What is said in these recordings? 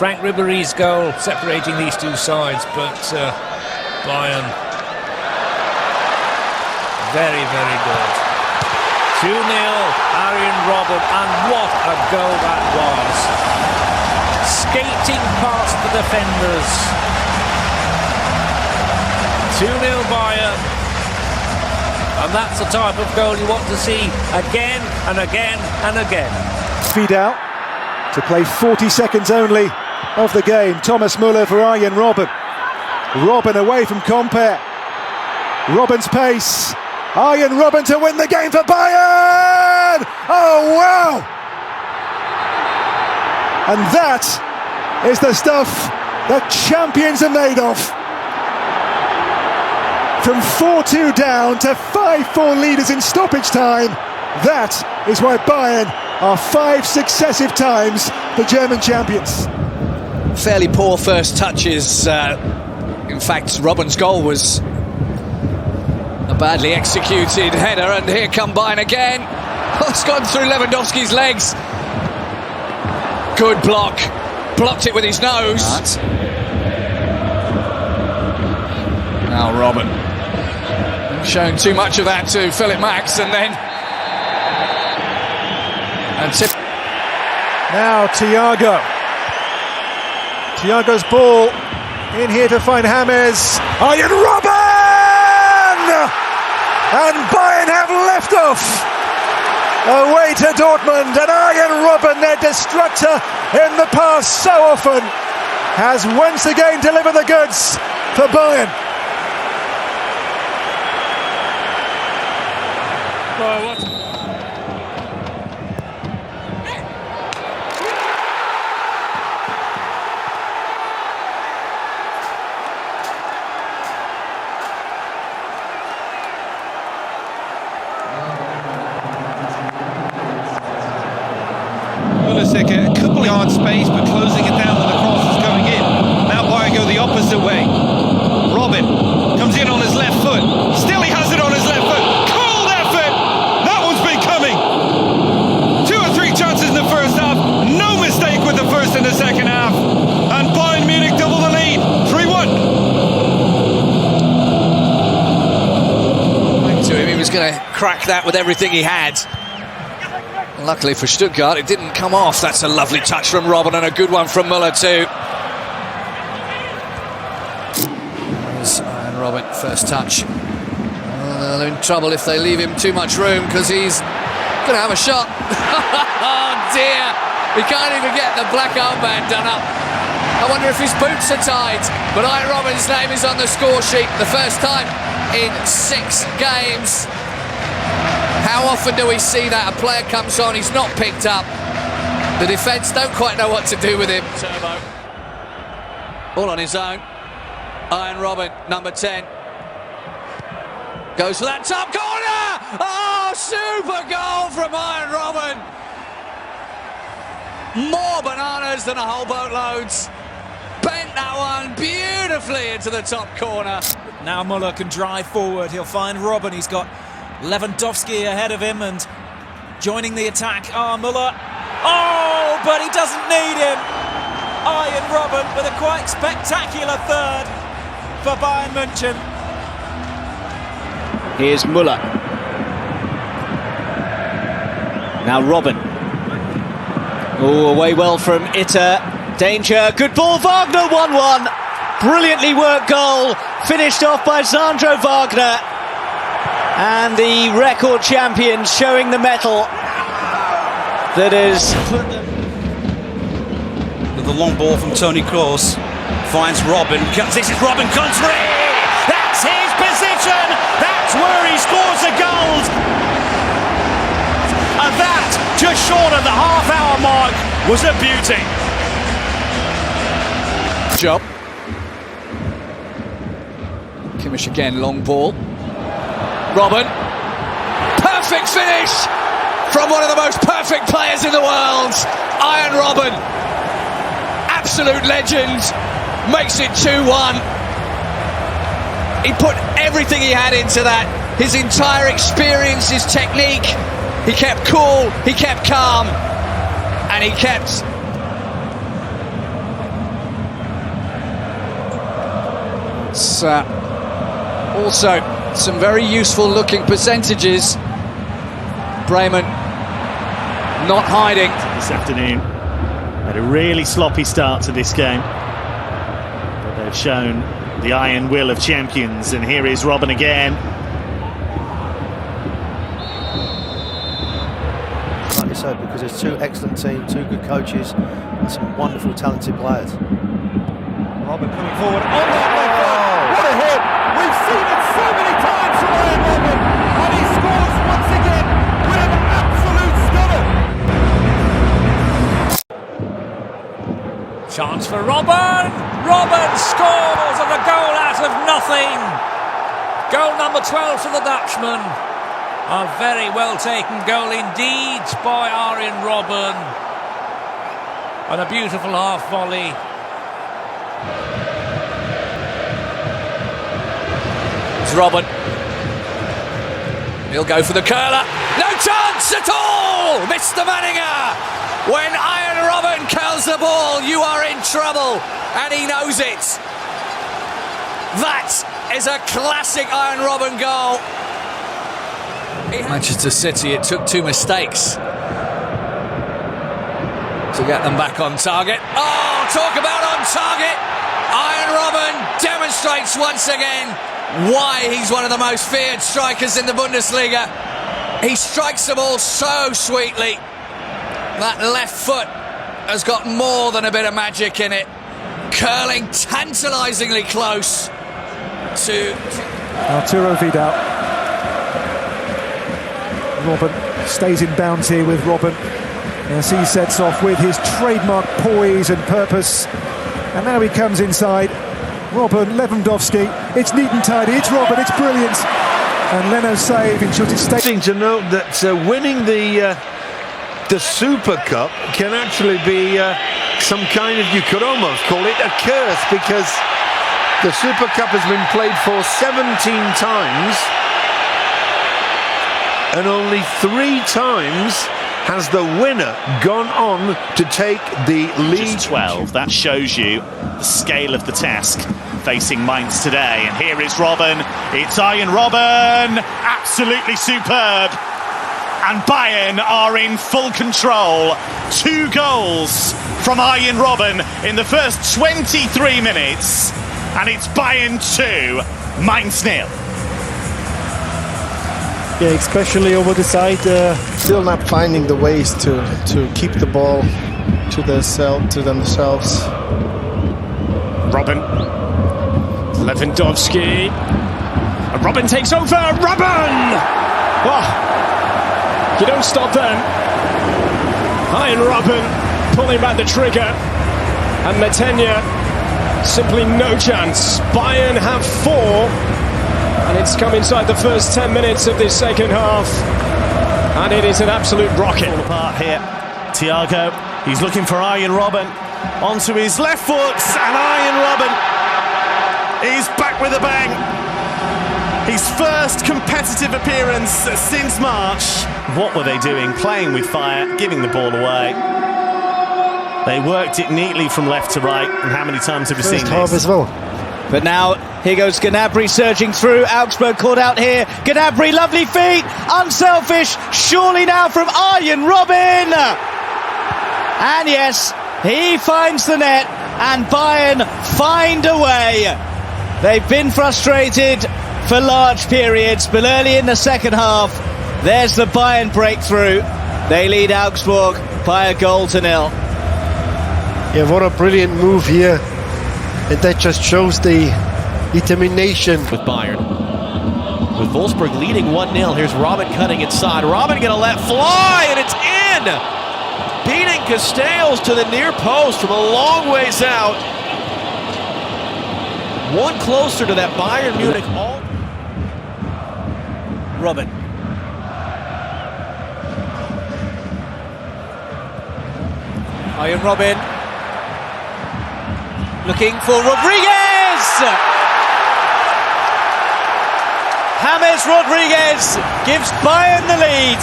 Frank Ribéry's goal separating these two sides, but Bayern very, very good. 2-0, Arjen Robben, and what a goal that was. Skating past the defenders. 2-0 Bayern. And that's the type of goal you want to see again and again and again. Feed out to play 40 seconds only of the game. Thomas Müller for Arjen Robben. Robben away from Compere. Robben's pace. Arjen Robben to win the game for Bayern! Oh wow! And that is the stuff that champions are made of. From 4-2 down to 5-4 leaders in stoppage time. That is why Bayern are 5 successive times the German champions. Fairly poor first touches. In fact, Robben's goal was a badly executed header, and here come Bayern again. Oh, it's gone through Lewandowski's legs. Good block. Blocked it with his nose. Now Robben. Showing too much of that to Philip Max, and then... Now Thiago. Thiago's ball in here to find James. Arjen Robben! And Bayern have left off away to Dortmund, and Arjen Robben, their destructor in the past so often, has once again delivered the goods for Bayern. A couple yard space, but closing it down when the cross is going in. Now Bayern go the opposite way. Robben comes in on his left foot. Still he has it on his left foot. Cold effort! That one's been coming. 2 or 3 chances in the first half. No mistake with the first and the second half. And Bayern Munich double the lead. 3-1. To him, he was going to crack that with everything he had. Luckily for Stuttgart, it didn't come off. That's a lovely touch from Robben, and a good one from Müller too. And Robben, first touch. Well, they're in trouble if they leave him too much room, because he's going to have a shot. Oh dear! He can't even get the black armband done up. I wonder if his boots are tied. But Arjen Robben's name is on the score sheet. The first time in 6 games. How often do we see that? A player comes on, he's not picked up. The defence don't quite know what to do with him. Turbo. All on his own. Arjen Robben, number 10. Goes for that top corner! Oh, super goal from Arjen Robben! More bananas than a whole boatloads. Bent that one beautifully into the top corner. Now Müller can drive forward. He'll find Robben. He's got Lewandowski ahead of him and joining the attack. Oh, Müller. Oh, but he doesn't need him. Arjen Robben with a quite spectacular third for Bayern München. Here's Müller. Now Robben. Oh, away well from Itter. Danger. Good ball. Wagner 1-1. Brilliantly worked goal. Finished off by Sandro Wagner. And the record champion showing the mettle that is... With the long ball from Toni Kroos, finds Robben. This is Robben country! That's his position! That's where he scores the goals! And that, just short of the half-hour mark, was a beauty. Job. Kimmich again, long ball. Robben, perfect finish from one of the most perfect players in the world, Arjen Robben. Absolute legend, makes it 2-1. He put everything he had into that, his entire experience, his technique. He kept cool, he kept calm, and he kept That's also some very useful looking percentages. Bremen not hiding. This afternoon had a really sloppy start to this game, but they've shown the iron will of champions, and here is Robben again. Rightly so, because there's two excellent teams, two good coaches, and some wonderful, talented players. Robben coming forward. Oh, what a hit! We've seen it so many times from Robben, and he scores once again with an absolute stunner. Chance for Robben. Robben scores, and a goal out of nothing. Goal number 12 for the Dutchman. A very well taken goal indeed by Arjen Robben. And a beautiful half volley. It's Robben. He'll go for the curler. No chance at all! Mr. Manninger! When Arjen Robben curls the ball, you are in trouble, and he knows it. That is a classic Arjen Robben goal. Manchester City, it took two mistakes to get them back on target. Oh, talk about on target! Arjen Robben demonstrates once again why he's one of the most feared strikers in the Bundesliga. He strikes the ball so sweetly. That left foot has got more than a bit of magic in it. Curling tantalisingly close to Arturo Vidal. Robben stays in bounds here with Robben as he sets off with his trademark poise and purpose. And now he comes inside. Robben, Lewandowski, it's neat and tidy, it's Robben, it's brilliant. And Leno's save ensures it's staying. To note that winning the Super Cup can actually be some kind of, you could almost call it a curse, because the Super Cup has been played for 17 times and only 3 times has the winner gone on to take the lead. Just 12, that shows you the scale of the task facing Mainz today. And here is Robben, it's Arjen Robben, absolutely superb. And Bayern are in full control. 2 goals from Arjen Robben in the first 23 minutes. And it's Bayern 2, Mainz 0. Yeah, especially over the side. Still not finding the ways to keep the ball to themselves. Robben, Lewandowski, and Robben takes over. Robben! Oh, you don't stop them. Arjen Robben pulling back the trigger, and Matenya simply no chance. Bayern have 4. And it's come inside the first 10 minutes of this second half. And it is an absolute rocket. Fall apart here. Thiago, he's looking for Arjen Robben. Onto his left foot, and Arjen Robben is back with a bang. His first competitive appearance since March. What were they doing? Playing with fire, giving the ball away. They worked it neatly from left to right. And how many times have we seen this? As well. But now, here goes Gnabry surging through. Augsburg caught out here. Gnabry, lovely feet. Unselfish. Surely now from Arjen Robben. And yes, he finds the net. And Bayern find a way. They've been frustrated for large periods. But early in the second half, there's the Bayern breakthrough. They lead Augsburg by a goal to 0. Yeah, what a brilliant move here. And that just shows the determination. With Bayern. With Wolfsburg leading 1-0. Here's Robben cutting inside. Robben gonna let fly, and it's in! Beating Castells to the near post from a long ways out. One closer to that Bayern Munich. Robben. Arjen Robben. Looking for Rodriguez! James Rodriguez gives Bayern the lead.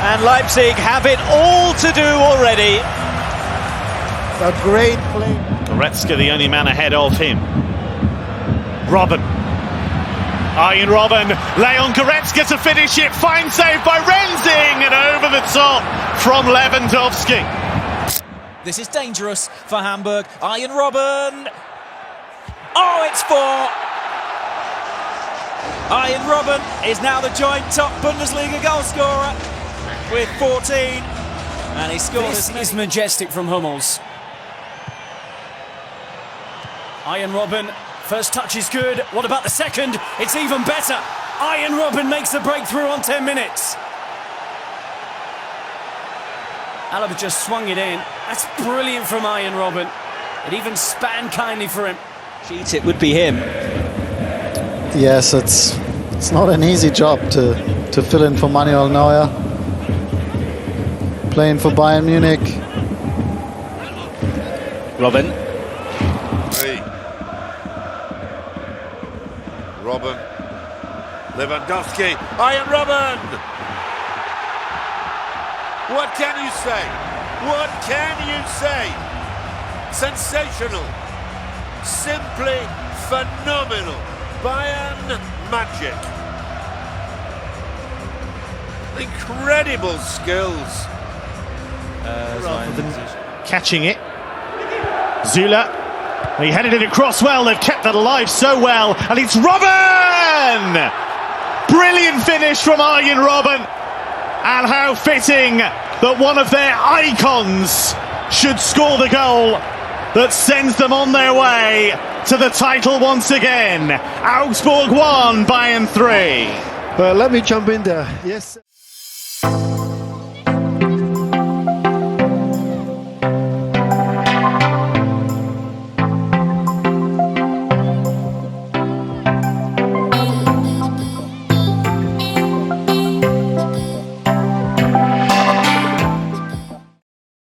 And Leipzig have it all to do already. A great play. Goretzka, the only man ahead of him. Robben. Arjen Robben. Leon Goretzka to finish it. Fine save by Rensing. And over the top from Lewandowski. This is dangerous for Hamburg. Arjen Robben. Oh, it's 4. Arjen Robben is now the joint top Bundesliga goal scorer with 14. And he scored. This is majestic from Hummels. Arjen Robben, first touch is good. What about the second? It's even better. Arjen Robben makes the breakthrough on 10 minutes. Alaba just swung it in. That's brilliant from Arjen Robben. It even span kindly for him. It would be him. Yes, it's not an easy job to fill in for Manuel Neuer. Playing for Bayern Munich. Robben. Robben. Lewandowski. Arjen Robben! What can you say? What can you say? Sensational. Simply phenomenal. Bayern magic. Incredible skills. Rather than catching it. Zula. He headed it across well. They've kept that alive so well. And it's Robben! Brilliant finish from Arjen Robben. And how fitting that one of their icons should score the goal that sends them on their way to the title once again. Augsburg 1, Bayern 3. Let me jump in there. Yes.